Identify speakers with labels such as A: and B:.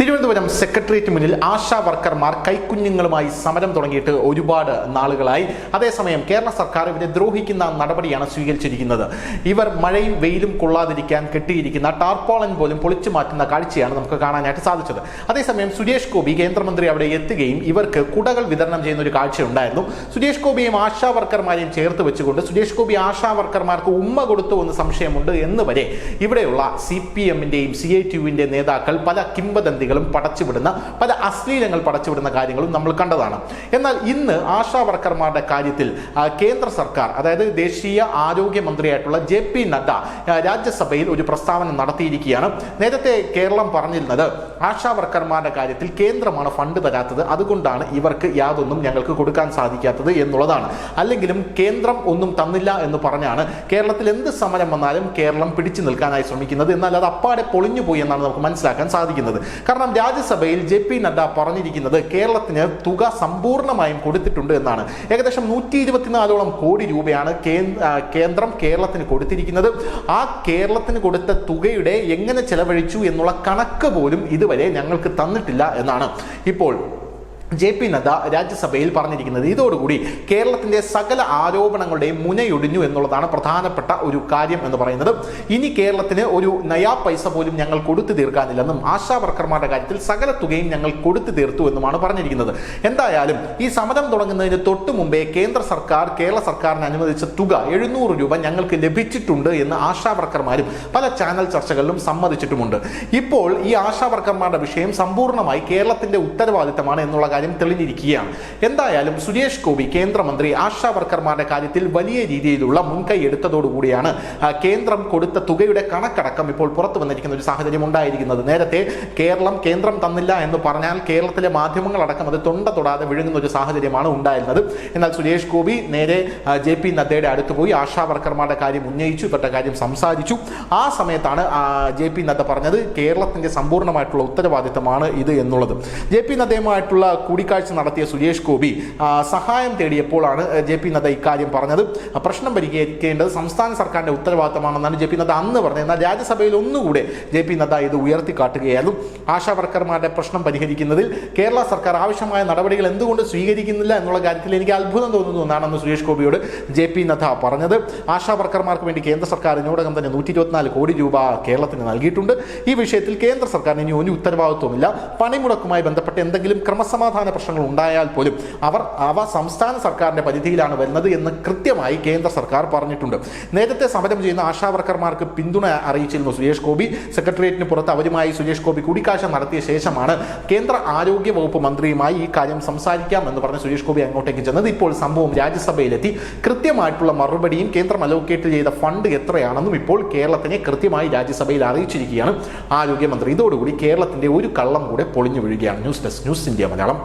A: Thiruvananthapuram secretariat മുന്നിൽ ആശാ വർക്കർമാർ കൈക്കുഞ്ഞുങ്ങളുമായി സമരം തുടങ്ങിയിട്ട് ഒരുപാട് നാളുകളായി. അതേസമയം കേരള സർക്കാർ ഇവരെ ദ്രോഹിക്കുന്ന നടപടിയാണ് സ്വീകരിച്ചിരിക്കുന്നത്. ഇവർ മഴയും വെയിലും കൊള്ളാതിരിക്കാൻ കെട്ടിയിരിക്കുന്ന ടാർപോളൻ പോലും പൊളിച്ചു മാറ്റുന്ന കാഴ്ചയാണ് നമുക്ക് കാണാനായിട്ട് സാധിച്ചത്. അതേസമയം സുരേഷ് ഗോപി കേന്ദ്രമന്ത്രി അവിടെ എത്തുകയും ഇവർക്ക് കുടകൾ വിതരണം ചെയ്യുന്ന ഒരു കാഴ്ച ഉണ്ടായിരുന്നു. സുരേഷ് ഗോപിയും ആശാ വർക്കർമാരെയും ചേർത്ത് വെച്ചുകൊണ്ട് സുരേഷ് ഗോപി ആശാ വർക്കർമാർക്ക് ഉമ്മ കൊടുത്തു എന്ന് സംശയമുണ്ട് എന്ന് വരെ ഇവിടെയുള്ള CPM-ന്റെയും CITU-വിന്റെ നേതാക്കൾ പല കിംവദന്തികളും പടച്ചുവിടുന്ന, പല അശ്ലീലങ്ങൾ പടച്ചുവിടുന്ന കാര്യങ്ങളും നമ്മൾ കണ്ടതാണ്. എന്നാൽ ഇന്ന് ആശാ വർക്കർമാരുടെ കാര്യത്തിൽ കേന്ദ്ര സർക്കാർ, അതായത് ദേശീയ ആരോഗ്യമന്ത്രിയായിട്ടുള്ള JP നദ്ദ രാജ്യസഭയിൽ ഒരു പ്രസ്താവന നടത്തിയിരിക്കുകയാണ്. നേരത്തെ കേരളം പറഞ്ഞിരുന്നത് ആശാ വർക്കർമാരുടെ കാര്യത്തിൽ കേന്ദ്രമാണ് ഫണ്ട് തരാത്തത്, അതുകൊണ്ടാണ് ഇവർക്ക് യാതൊന്നും ഞങ്ങൾക്ക് കൊടുക്കാൻ സാധിക്കാത്തത് എന്നുള്ളതാണ്. അല്ലെങ്കിലും കേന്ദ്രം ഒന്നും തന്നില്ല എന്ന് പറഞ്ഞാണ് കേരളത്തിൽ എന്ത് സമരം വന്നാലും കേരളം പിടിച്ചു നിൽക്കാനായി ശ്രമിക്കുന്നത്. എന്നാൽ അത് അപ്പാടെ പൊളിഞ്ഞുപോയി എന്നാണ് നമുക്ക് മനസ്സിലാക്കാൻ സാധിക്കുന്നത്. കാരണം രാജ്യസഭയിൽ JP നദ്ദ പറഞ്ഞിരിക്കുന്നത് കേരളത്തിന് തുക സമ്പൂർണ്ണമായും കൊടുത്തിട്ടുണ്ട് എന്നാണ്. ഏകദേശം 124 കോടി രൂപയാണ് കേന്ദ്രം കേരളത്തിന് കൊടുത്തിരിക്കുന്നത്. ആ കേരളത്തിന് കൊടുത്ത തുകയുടെ എങ്ങനെ ചെലവഴിച്ചു എന്നുള്ള കണക്ക് പോലും ഇതുവരെ ഞങ്ങൾക്ക് തന്നിട്ടില്ല എന്നാണ് ഇപ്പോൾ JP നദ്ദ രാജ്യസഭയിൽ പറഞ്ഞിരിക്കുന്നത്. ഇതോടുകൂടി കേരളത്തിന്റെ സകല ആരോപണങ്ങളുടെയും മുനയൊടിഞ്ഞു എന്നുള്ളതാണ് പ്രധാനപ്പെട്ട ഒരു കാര്യം എന്ന് പറയുന്നത്. ഇനി കേരളത്തിന് ഒരു നയാ പൈസ പോലും ഞങ്ങൾ കൊടുത്തു തീർക്കാനില്ലെന്നും ആശാ വർക്കർമാരുടെ കാര്യത്തിൽ സകല തുകയും ഞങ്ങൾ കൊടുത്തു തീർത്തു എന്നുമാണ് പറഞ്ഞിരിക്കുന്നത്. എന്തായാലും ഈ സമരം തുടങ്ങുന്നതിന് തൊട്ടു മുമ്പേ കേന്ദ്ര സർക്കാർ കേരള സർക്കാരിന് അനുവദിച്ച തുക 700 രൂപ ഞങ്ങൾക്ക് ലഭിച്ചിട്ടുണ്ട് എന്ന് ആശാ വർക്കർമാരും പല ചാനൽ ചർച്ചകളിലും സമ്മതിച്ചിട്ടുമുണ്ട്. ഇപ്പോൾ ഈ ആശാ വർക്കർമാരുടെ വിഷയം സമ്പൂർണ്ണമായി കേരളത്തിന്റെ ഉത്തരവാദിത്തമാണ് എന്നുള്ള കാര്യം തെളിഞ്ഞിരിക്കുകയാണ്. എന്തായാലും സുരേഷ് ഗോപി കേന്ദ്രമന്ത്രി ആശാ വർക്കർമാരുടെ കാര്യത്തിൽ വലിയ രീതിയിലുള്ള മുൻകൈ എടുത്തതോടുകൂടിയാണ് കേന്ദ്രം കൊടുത്ത തുകയുടെ കണക്കടക്കം ഇപ്പോൾ പുറത്തു വന്നിരിക്കുന്ന ഒരു സാഹചര്യം ഉണ്ടായിരിക്കുന്നത്. നേരത്തെ കേന്ദ്രം തന്നില്ല എന്ന് പറഞ്ഞാൽ കേരളത്തിലെ മാധ്യമങ്ങളടക്കം അത് തൊണ്ട തൊടാതെ വിഴുങ്ങുന്ന ഒരു സാഹചര്യമാണ് ഉണ്ടായിരുന്നത്. എന്നാൽ സുരേഷ് ഗോപി നേരെ JP നദ്ദയുടെ അടുത്ത് പോയി ആശാ വർക്കർമാരുടെ കാര്യം ഉന്നയിച്ചു, ഇവരുടെ കാര്യം സംസാരിച്ചു. ആ സമയത്താണ് JP നദ്ദ പറഞ്ഞത് കേരളത്തിന്റെ സമ്പൂർണ്ണമായിട്ടുള്ള ഉത്തരവാദിത്തമാണ് ഇത് എന്നുള്ളത്. JP നദ്ദയുമായിട്ടുള്ള കൂടിക്കാഴ്ച നടത്തിയ സുരേഷ് ഗോപി സഹായം തേടിയപ്പോഴാണ് JP നദ്ദ ഇക്കാര്യം പറഞ്ഞത്. പ്രശ്നം പരിഹരിക്കേണ്ടത് സംസ്ഥാന സർക്കാരിന്റെ ഉത്തരവാദിത്തമാണെന്നാണ് JP നദ്ദ അന്ന് പറഞ്ഞത്. എന്നാൽ രാജ്യസഭയിൽ ഒന്നുകൂടെ JP നദ്ദ ഇത് ഉയർത്തിക്കാട്ടുകയായിരുന്നു. ആശാ വർക്കർമാരുടെ പ്രശ്നം പരിഹരിക്കുന്നതിൽ കേരള സർക്കാർ ആവശ്യമായ നടപടികൾ എന്തുകൊണ്ട് സ്വീകരിക്കുന്നില്ല എന്നുള്ള കാര്യത്തിൽ എനിക്ക് അത്ഭുതം തോന്നുന്നു എന്നാണെന്ന് സുരേഷ് ഗോപിയോട് JP നദ്ദ പറഞ്ഞത്. ആശാ വർക്കർമാർക്ക് വേണ്ടി കേന്ദ്ര സർക്കാർ ഇതിനോടകം തന്നെ 124 കോടി രൂപ കേരളത്തിന് നൽകിയിട്ടുണ്ട്. ഈ വിഷയത്തിൽ കേന്ദ്ര സർക്കാരിന് ഇനി ഒരു ഉത്തരവാദിത്വമില്ല. പണിമുടക്കുമായി ബന്ധപ്പെട്ട് എന്തെങ്കിലും ക്രമസമാധാന പ്രശ്നങ്ങൾ ഉണ്ടായാൽ പോലും അവ സംസ്ഥാന സർക്കാരിന്റെ പരിധിയിലാണ് വരുന്നത് എന്ന് കൃത്യമായി കേന്ദ്ര സർക്കാർ പറഞ്ഞിട്ടുണ്ട്. നേരത്തെ സമരം ചെയ്യുന്ന ആശാ വർക്കർമാർക്ക് പിന്തുണ അറിയിച്ചിരുന്നു സുരേഷ് ഗോപി. സെക്രട്ടേറിയറ്റിന് പുറത്ത് അവരുമായി സുരേഷ് ഗോപി കൂടിക്കാഴ്ച നടത്തിയ ശേഷമാണ് കേന്ദ്ര ആരോഗ്യ വകുപ്പ് മന്ത്രിയുമായി ഈ കാര്യം സംസാരിക്കാം എന്ന് പറഞ്ഞ് സുരേഷ് ഗോപി അങ്ങോട്ടേക്ക് ചെന്നത്. ഇപ്പോൾ സംഭവം രാജ്യസഭയിലെത്തി. കൃത്യമായിട്ടുള്ള മറുപടിയും കേന്ദ്രം അലോക്കേറ്റ് ചെയ്ത ഫണ്ട് എത്രയാണെന്നും ഇപ്പോൾ കേരളത്തിനെ കൃത്യമായി രാജ്യസഭയിൽ അറിയിച്ചിരിക്കുകയാണ് ആരോഗ്യമന്ത്രി. ഇതോടുകൂടി കേരളത്തിന്റെ ഒരു കള്ളം കൂടെ പൊളിഞ്ഞു വീഴുകയാണ്. News desk news India Malayalam.